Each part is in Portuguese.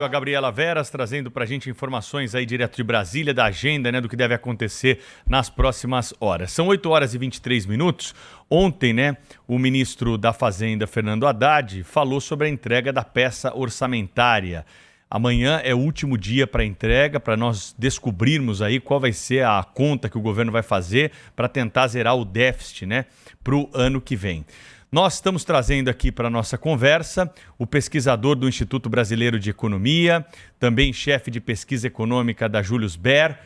A Gabriela Veras trazendo para a gente informações aí direto de Brasília, da agenda, né, do que deve acontecer nas próximas horas. São 8 horas e 23 minutos. Ontem, né, o ministro da Fazenda, Fernando Haddad, falou sobre a entrega da peça orçamentária. Amanhã é o último dia para entrega, para nós descobrirmos aí qual vai ser a conta que o governo vai fazer para tentar zerar o déficit, né, para o ano que vem. Nós estamos trazendo aqui para a nossa conversa o pesquisador do Instituto Brasileiro de Economia, também chefe de pesquisa econômica da Julius Baer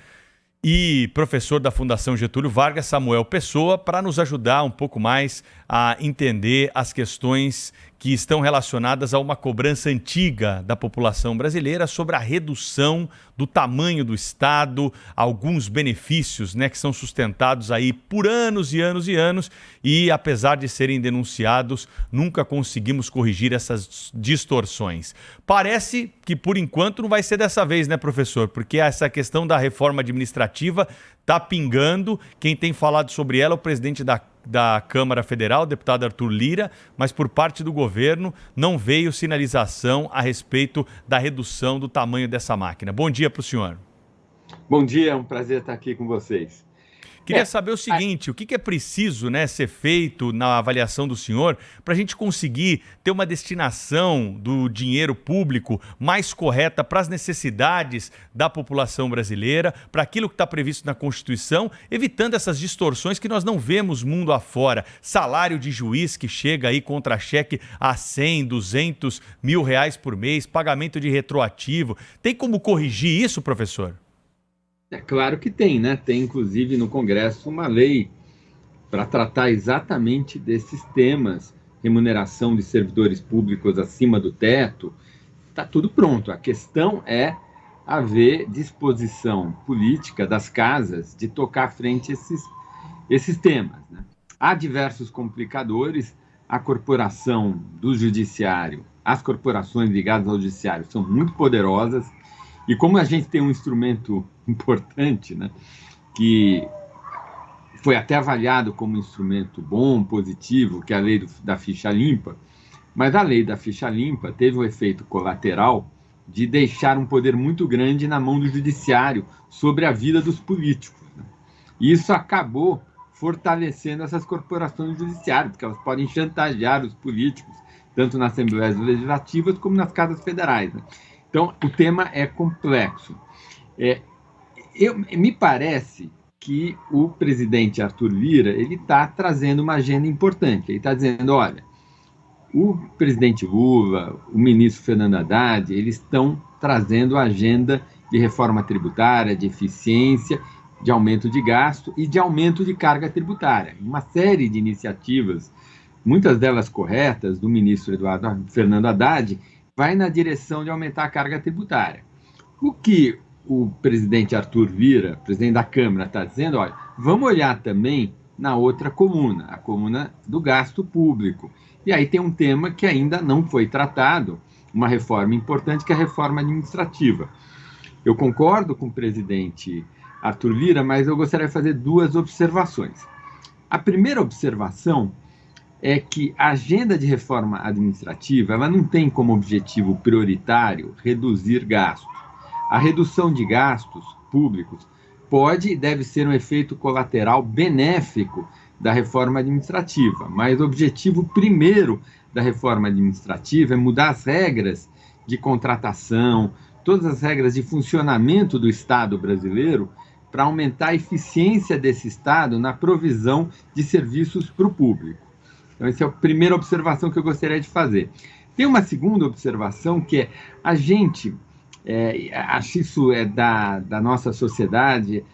e professor da Fundação Getúlio Vargas, Samuel Pessoa, para nos ajudar um pouco mais a entender as questões que estão relacionadas a uma cobrança antiga da população brasileira sobre a redução do tamanho do Estado, alguns benefícios, né, que são sustentados aí por anos e anos e anos e, apesar de serem denunciados, nunca conseguimos corrigir essas distorções. Parece que, por enquanto, não vai ser dessa vez, né, professor? Porque essa questão da reforma administrativa está pingando. Quem tem falado sobre ela é o presidente da Câmara Federal, o deputado Arthur Lira, mas por parte do governo não veio sinalização a respeito da redução do tamanho dessa máquina. Bom dia para o senhor. Bom dia, é um prazer estar aqui com vocês. Queria saber o seguinte, o que é preciso, né, ser feito na avaliação do senhor para a gente conseguir ter uma destinação do dinheiro público mais correta para as necessidades da população brasileira, para aquilo que está previsto na Constituição, evitando essas distorções que nós não vemos mundo afora. Salário de juiz que chega aí contra-cheque a 100, 200 mil reais por mês, pagamento de retroativo. Tem como corrigir isso, professor? É claro que tem, né? Tem, inclusive, no Congresso uma lei para tratar exatamente desses temas, remuneração de servidores públicos acima do teto. Está tudo pronto. A questão é haver disposição política das casas de tocar à frente esses temas, né? Há diversos complicadores. A corporação do judiciário, as corporações ligadas ao judiciário são muito poderosas. E como a gente tem um instrumento importante, né, que foi até avaliado como um instrumento bom, positivo, que é a lei da ficha limpa, mas a lei da ficha limpa teve o efeito colateral de deixar um poder muito grande na mão do judiciário sobre a vida dos políticos, né? E isso acabou fortalecendo essas corporações do judiciário, porque elas podem chantagear os políticos, tanto nas assembleias legislativas como nas casas federais, né? Então, o tema é complexo. Me parece que o presidente Arthur Lira está trazendo uma agenda importante. Ele está dizendo, olha, o presidente Lula, o ministro Fernando Haddad, eles estão trazendo a agenda de reforma tributária, de eficiência, de aumento de gasto e de aumento de carga tributária. Uma série de iniciativas, muitas delas corretas, do ministro Fernando Haddad, vai na direção de aumentar a carga tributária. O que o presidente Arthur Lira, presidente da Câmara, está dizendo, olha, vamos olhar também na outra coluna, a coluna do gasto público. E aí tem um tema que ainda não foi tratado, uma reforma importante, que é a reforma administrativa. Eu concordo com o presidente Arthur Lira, mas eu gostaria de fazer duas observações. A primeira observação é que a agenda de reforma administrativa ela não tem como objetivo prioritário reduzir gastos. A redução de gastos públicos pode e deve ser um efeito colateral benéfico da reforma administrativa, mas o objetivo primeiro da reforma administrativa é mudar as regras de contratação, todas as regras de funcionamento do Estado brasileiro para aumentar a eficiência desse Estado na provisão de serviços para o público. Então, essa é a primeira observação que eu gostaria de fazer. Tem uma segunda observação que é a gente, acho isso da nossa sociedade,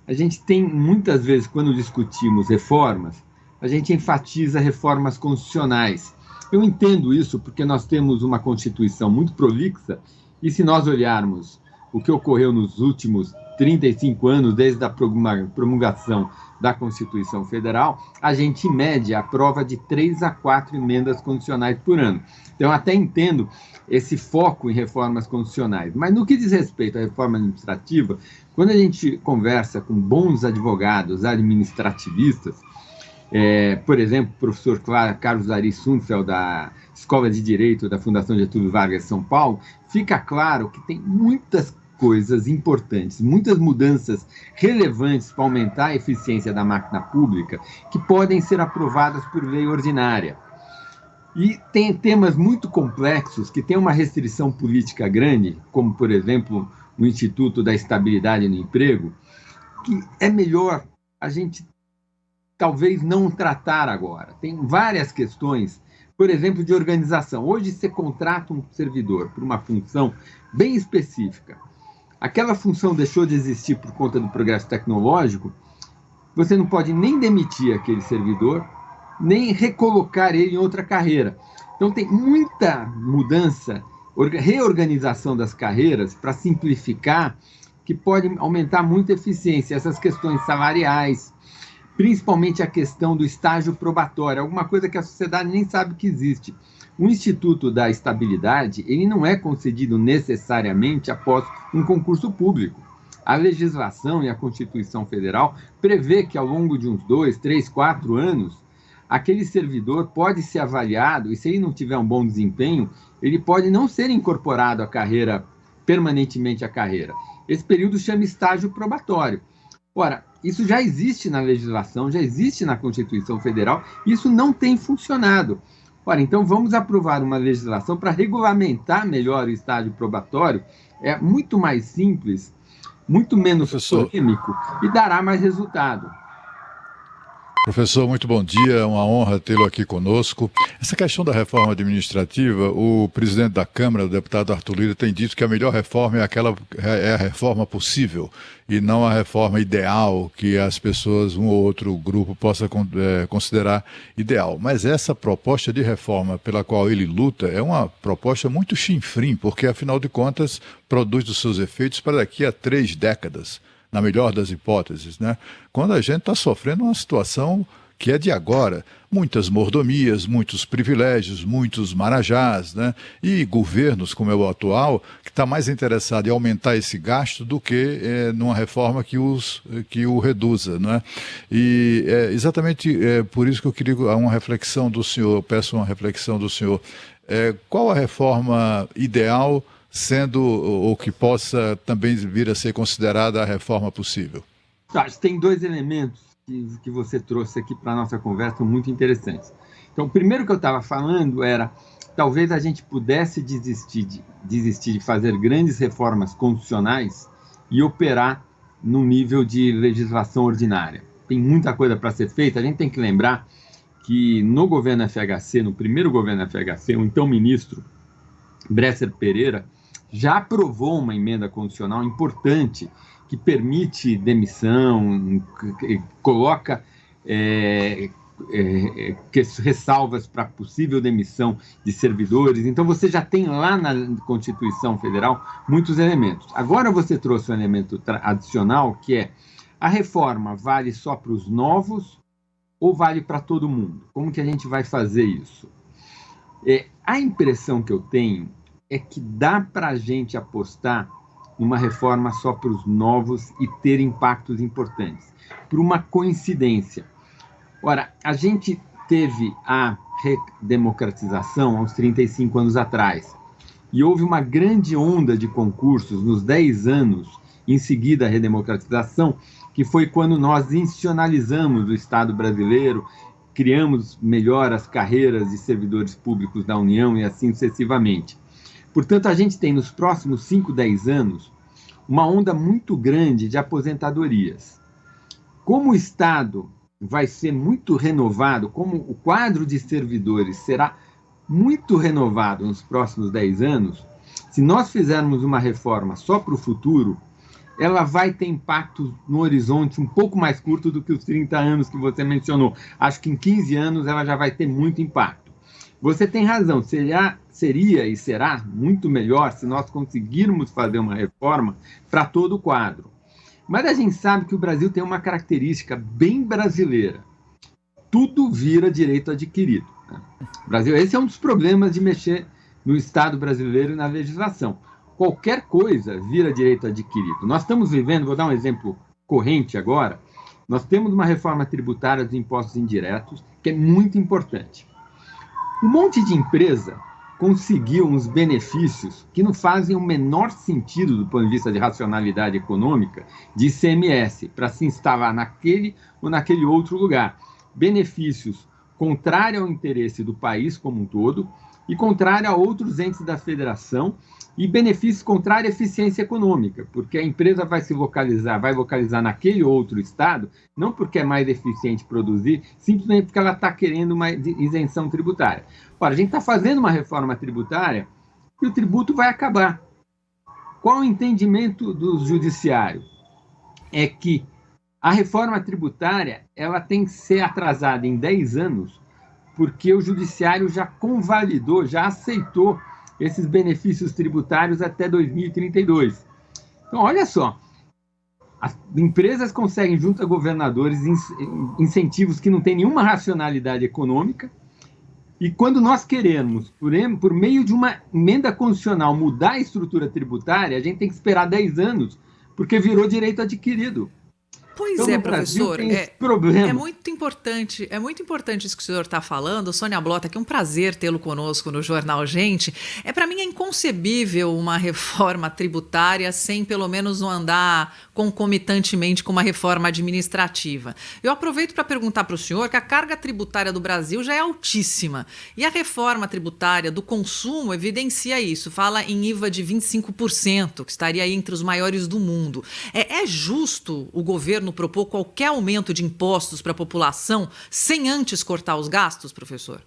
a gente tem muitas vezes, quando discutimos reformas, a gente enfatiza reformas constitucionais. Eu entendo isso porque nós temos uma Constituição muito prolixa e se nós olharmos o que ocorreu nos últimos 35 anos, desde a promulgação da Constituição Federal, a gente mede a prova de 3 a 4 emendas constitucionais por ano. Então, eu até entendo esse foco em reformas constitucionais. Mas no que diz respeito à reforma administrativa, quando a gente conversa com bons advogados administrativistas, por exemplo, o professor Carlos Ari Sunfeld, da Escola de Direito da Fundação Getúlio Vargas de São Paulo, fica claro que tem muitas coisas importantes, muitas mudanças relevantes para aumentar a eficiência da máquina pública que podem ser aprovadas por lei ordinária. E tem temas muito complexos que têm uma restrição política grande, como, por exemplo, o Instituto da Estabilidade no Emprego, que é melhor a gente talvez não tratar agora. Tem várias questões, por exemplo, de organização. Hoje você contrata um servidor por uma função bem específica. Aquela função deixou de existir por conta do progresso tecnológico, você não pode nem demitir aquele servidor, nem recolocar ele em outra carreira. Então tem muita mudança, reorganização das carreiras para simplificar, que pode aumentar muito a eficiência. Essas questões salariais, principalmente a questão do estágio probatório, alguma coisa que a sociedade nem sabe que existe. O Instituto da Estabilidade, ele não é concedido necessariamente após um concurso público. A legislação e a Constituição Federal prevê que ao longo de uns 2, 3, 4 anos, aquele servidor pode ser avaliado e se ele não tiver um bom desempenho, ele pode não ser incorporado à carreira, permanentemente à carreira. Esse período chama estágio probatório. Ora, isso já existe na legislação, já existe na Constituição Federal, e isso não tem funcionado. Ora, então vamos aprovar uma legislação para regulamentar melhor o estágio probatório, é muito mais simples, muito menos polêmico e dará mais resultado. Professor, muito bom dia, é uma honra tê-lo aqui conosco. Essa questão da reforma administrativa, o presidente da Câmara, o deputado Arthur Lira, tem dito que a melhor reforma é a reforma possível e não a reforma ideal que as pessoas, um ou outro grupo, possa considerar ideal. Mas essa proposta de reforma pela qual ele luta é uma proposta muito chinfrim, porque, afinal de contas, produz os seus efeitos para daqui a 3 décadas. Na melhor das hipóteses, né? Quando a gente está sofrendo uma situação que é de agora, muitas mordomias, muitos privilégios, muitos marajás, né? E governos, como é o atual, que está mais interessado em aumentar esse gasto do que numa reforma que o reduza, né? E exatamente por isso que eu queria uma reflexão do senhor, peço uma reflexão do senhor. Qual a reforma ideal, sendo ou que possa também vir a ser considerada a reforma possível? Tem 2 elementos que você trouxe aqui para a nossa conversa muito interessantes. Então, o primeiro que eu estava falando era, talvez a gente pudesse desistir de fazer grandes reformas constitucionais e operar no nível de legislação ordinária. Tem muita coisa para ser feita, a gente tem que lembrar que no governo FHC, no primeiro governo FHC, o então ministro Bresser Pereira já aprovou uma emenda constitucional importante que permite demissão, coloca ressalvas para possível demissão de servidores. Então, você já tem lá na Constituição Federal muitos elementos. Agora você trouxe um elemento adicional, que é a reforma vale só para os novos ou vale para todo mundo? Como que a gente vai fazer isso? A impressão que eu tenho é que dá para a gente apostar numa reforma só para os novos e ter impactos importantes, por uma coincidência. Ora, a gente teve a redemocratização há uns 35 anos atrás, e houve uma grande onda de concursos nos 10 anos em seguida à redemocratização, que foi quando nós institucionalizamos o Estado brasileiro, criamos melhor as carreiras de servidores públicos da União e assim sucessivamente. Portanto, a gente tem nos próximos 5, 10 anos uma onda muito grande de aposentadorias. Como o Estado vai ser muito renovado, como o quadro de servidores será muito renovado nos próximos 10 anos, se nós fizermos uma reforma só para o futuro, ela vai ter impacto no horizonte um pouco mais curto do que os 30 anos que você mencionou. Acho que em 15 anos ela já vai ter muito impacto. Você tem razão, seria e será muito melhor se nós conseguirmos fazer uma reforma para todo o quadro. Mas a gente sabe que o Brasil tem uma característica bem brasileira. Tudo vira direito adquirido, né? Brasil, esse é um dos problemas de mexer no Estado brasileiro e na legislação. Qualquer coisa vira direito adquirido. Nós estamos vivendo, vou dar um exemplo corrente agora, nós temos uma reforma tributária dos impostos indiretos, que é muito importante. Um monte de empresa conseguiu uns benefícios que não fazem o menor sentido do ponto de vista de racionalidade econômica de ICMS para se instalar naquele ou naquele outro lugar. Benefícios contrários ao interesse do país como um todo e contrários a outros entes da federação e benefícios contrários à eficiência econômica, porque a empresa vai localizar naquele outro estado, não porque é mais eficiente produzir, simplesmente porque ela está querendo uma isenção tributária. Ora, a gente está fazendo uma reforma tributária e o tributo vai acabar. Qual o entendimento do judiciário? É que a reforma tributária ela tem que ser atrasada em 10 anos, porque o judiciário já convalidou, já aceitou esses benefícios tributários até 2032. Então, olha só, as empresas conseguem, junto a governadores, incentivos que não têm nenhuma racionalidade econômica, e quando nós queremos, por meio de uma emenda constitucional, mudar a estrutura tributária, a gente tem que esperar 10 anos, porque virou direito adquirido. Pois então, é, professor, é muito importante isso que o senhor está falando. Sônia Blota, que é um prazer tê-lo conosco no Jornal Gente. Para mim é inconcebível uma reforma tributária sem pelo menos não andar concomitantemente com uma reforma administrativa. Eu aproveito para perguntar para o senhor que a carga tributária do Brasil já é altíssima e a reforma tributária do consumo evidencia isso, fala em IVA de 25%, que estaria aí entre os maiores do mundo. É justo o governo propor qualquer aumento de impostos para a população sem antes cortar os gastos, professor?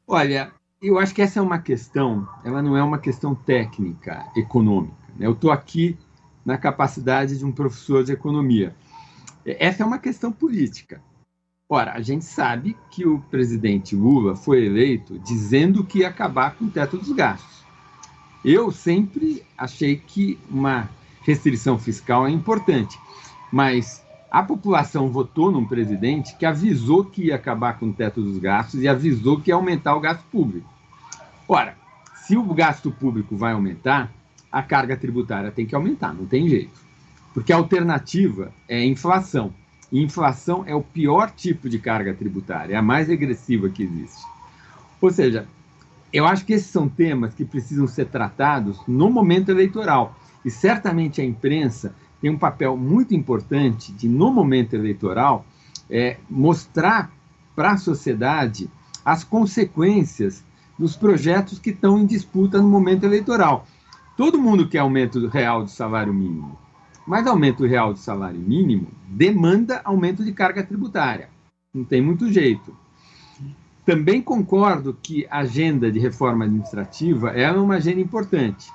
Olha, eu acho que essa é uma questão, ela não é uma questão técnica, econômica. Eu estou aqui na capacidade de um professor de economia. Essa é uma questão política. Ora, a gente sabe que o presidente Lula foi eleito dizendo que ia acabar com o teto dos gastos. Eu sempre achei que uma restrição fiscal é importante, mas a população votou num presidente que avisou que ia acabar com o teto dos gastos e avisou que ia aumentar o gasto público. Ora, se o gasto público vai aumentar, a carga tributária tem que aumentar, não tem jeito. Porque a alternativa é a inflação. E inflação é o pior tipo de carga tributária, é a mais regressiva que existe. Ou seja, eu acho que esses são temas que precisam ser tratados no momento eleitoral. E certamente a imprensa tem um papel muito importante de, no momento eleitoral, mostrar para a sociedade as consequências dos projetos que estão em disputa no momento eleitoral. Todo mundo quer aumento real do salário mínimo, mas aumento real do salário mínimo demanda aumento de carga tributária. Não tem muito jeito. Também concordo que a agenda de reforma administrativa é uma agenda importante.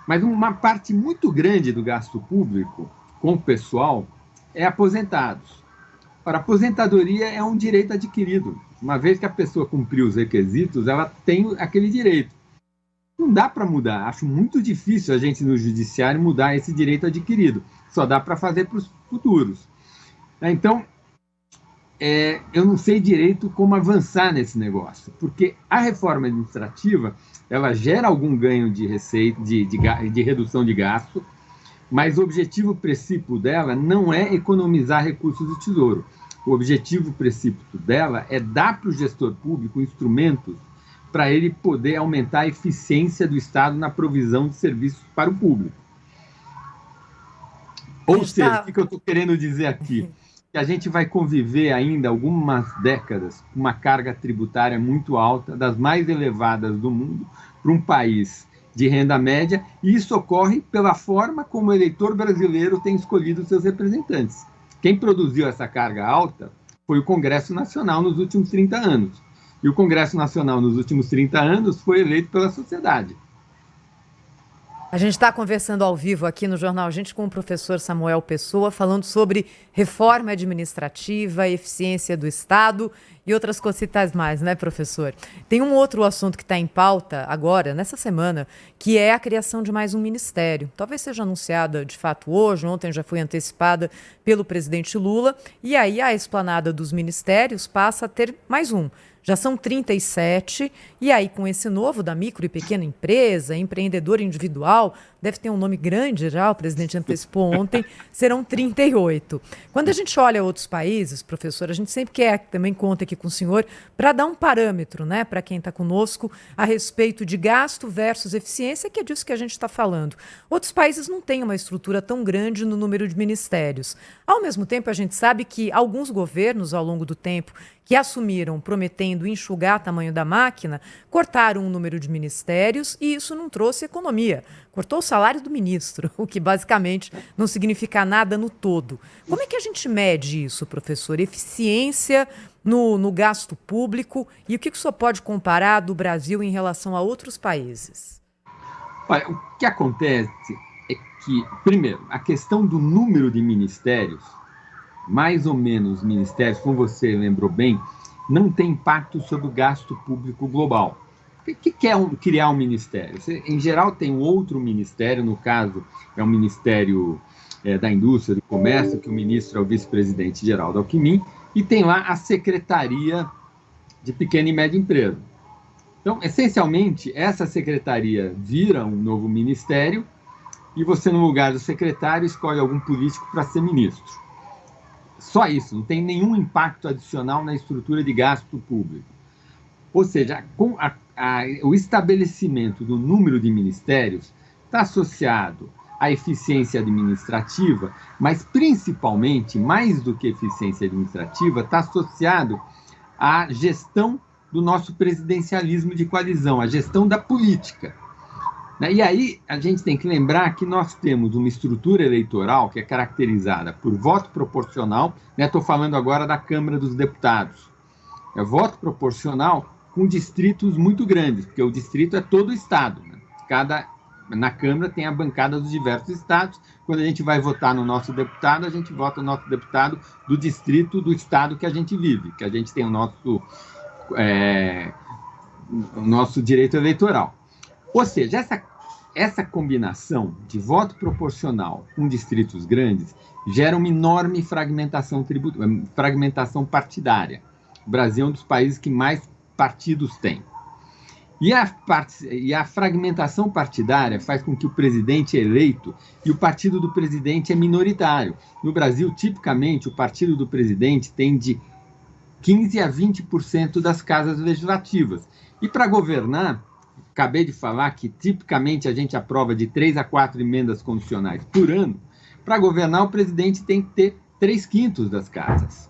Mas uma parte muito grande do gasto público com o pessoal é aposentados. Ora, a aposentadoria é um direito adquirido. Uma vez que a pessoa cumpriu os requisitos, ela tem aquele direito. Não dá para mudar. Acho muito difícil a gente no judiciário mudar esse direito adquirido. Só dá para fazer para os futuros. Então, eu não sei direito como avançar nesse negócio, porque a reforma administrativa ela gera algum ganho de receita, de redução de gasto, mas o objetivo princípio dela não é economizar recursos do Tesouro. O objetivo princípio dela é dar para o gestor público instrumentos para ele poder aumentar a eficiência do Estado na provisão de serviços para o público. Ou seja, o que eu estou querendo dizer aqui? Que a gente vai conviver ainda algumas décadas com uma carga tributária muito alta, das mais elevadas do mundo, para um país de renda média, e isso ocorre pela forma como o eleitor brasileiro tem escolhido seus representantes. Quem produziu essa carga alta foi o Congresso Nacional nos últimos 30 anos. E o Congresso Nacional nos últimos 30 anos foi eleito pela sociedade. A gente está conversando ao vivo aqui no Jornal Gente com o professor Samuel Pessoa, falando sobre reforma administrativa, eficiência do Estado e outras cositas mais, né, professor? Tem um outro assunto que está em pauta agora, nessa semana, que é a criação de mais um ministério. Talvez seja anunciada de fato hoje, ontem já foi antecipada pelo presidente Lula, e aí a esplanada dos ministérios passa a ter mais um. já são 37, e aí com esse novo da micro e pequena empresa, empreendedor individual, deve ter um nome grande já, o presidente antecipou ontem, serão 38. Quando a gente olha outros países, professor, a gente sempre quer, também conta aqui com o senhor, para dar um parâmetro, né, para quem está conosco, a respeito de gasto versus eficiência, que é disso que a gente está falando. Outros países não têm uma estrutura tão grande no número de ministérios. Ao mesmo tempo, a gente sabe que alguns governos, ao longo do tempo, que assumiram prometendo enxugar o tamanho da máquina, cortaram o número de ministérios e isso não trouxe economia. Cortou o salário do ministro, o que basicamente não significa nada no todo. Como é que a gente mede isso, professor? Eficiência no gasto público e o que o senhor pode comparar do Brasil em relação a outros países? Olha, o que acontece é que, primeiro, a questão do número de ministérios, mais ou menos ministérios, como você lembrou bem, não tem impacto sobre o gasto público global. O que é criar um ministério? Você, em geral, tem um outro ministério, no caso, é o Ministério da Indústria e do Comércio, que o ministro é o vice-presidente Geraldo Alckmin, e tem lá a Secretaria de Pequena e Média Empresa. Então, essencialmente, essa secretaria vira um novo ministério e você, no lugar do secretário, escolhe algum político para ser ministro. Só isso, não tem nenhum impacto adicional na estrutura de gasto público. Ou seja, com o estabelecimento do número de ministérios está associado à eficiência administrativa, mas principalmente, mais do que eficiência administrativa, está associado à gestão do nosso presidencialismo de coalizão, à gestão da política. E aí a gente tem que lembrar que nós temos uma estrutura eleitoral que é caracterizada por voto proporcional, estou falando agora da Câmara dos Deputados, é voto proporcional com distritos muito grandes, porque o distrito é todo o estado, né? Na Câmara tem a bancada dos diversos estados, quando a gente vai votar no nosso deputado, a gente vota no nosso deputado do distrito do estado que a gente vive, que a gente tem o nosso direito eleitoral. Ou seja, essa combinação de voto proporcional com distritos grandes gera uma enorme fragmentação partidária. O Brasil é um dos países que mais partidos tem. E a fragmentação partidária faz com que o presidente é eleito e o partido do presidente é minoritário. No Brasil, tipicamente, o partido do presidente tem de 15% a 20% das casas legislativas. E para governar, acabei de falar que tipicamente a gente aprova de 3 a 4 emendas constitucionais por ano. Para governar, o presidente tem que ter 3/5 das casas,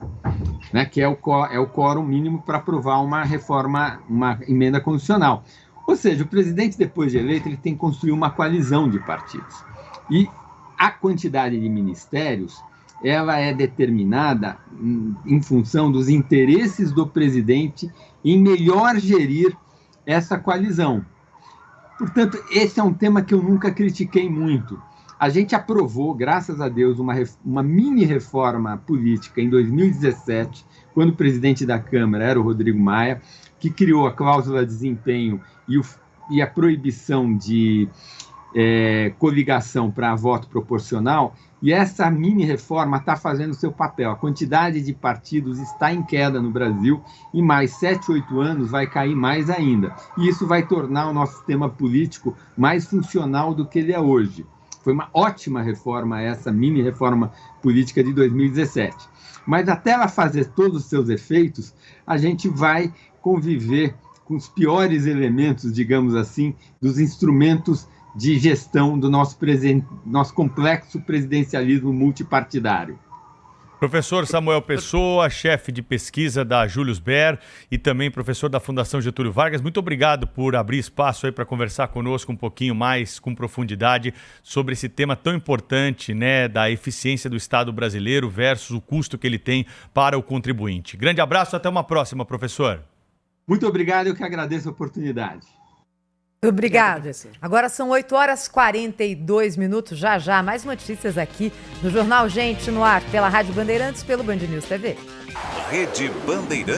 né, que é o quórum mínimo para aprovar uma reforma, uma emenda constitucional. Ou seja, o presidente, depois de eleito, ele tem que construir uma coalizão de partidos. E a quantidade de ministérios, ela é determinada em função dos interesses do presidente em melhor gerir essa coalizão. Portanto, esse é um tema que eu nunca critiquei muito. A gente aprovou, graças a Deus, uma mini-reforma política em 2017, quando o presidente da Câmara era o Rodrigo Maia, que criou a cláusula de desempenho e a proibição de coligação para voto proporcional, e essa mini-reforma está fazendo o seu papel. A quantidade de partidos está em queda no Brasil e mais 7, 8 anos vai cair mais ainda. E isso vai tornar o nosso sistema político mais funcional do que ele é hoje. Foi uma ótima reforma essa mini-reforma política de 2017. Mas até ela fazer todos os seus efeitos, a gente vai conviver com os piores elementos, digamos assim, dos instrumentos de gestão do nosso complexo presidencialismo multipartidário. Professor Samuel Pessoa, chefe de pesquisa da Julius Baer e também professor da Fundação Getúlio Vargas, muito obrigado por abrir espaço aí para conversar conosco um pouquinho mais, com profundidade, sobre esse tema tão importante, né, da eficiência do Estado brasileiro versus o custo que ele tem para o contribuinte. Grande abraço, até uma próxima, professor. Muito obrigado, eu que agradeço a oportunidade. Obrigada. Agora são 8h42, já mais notícias aqui no Jornal Gente no ar, pela Rádio Bandeirantes, pelo Band News TV. Rede Bandeirantes.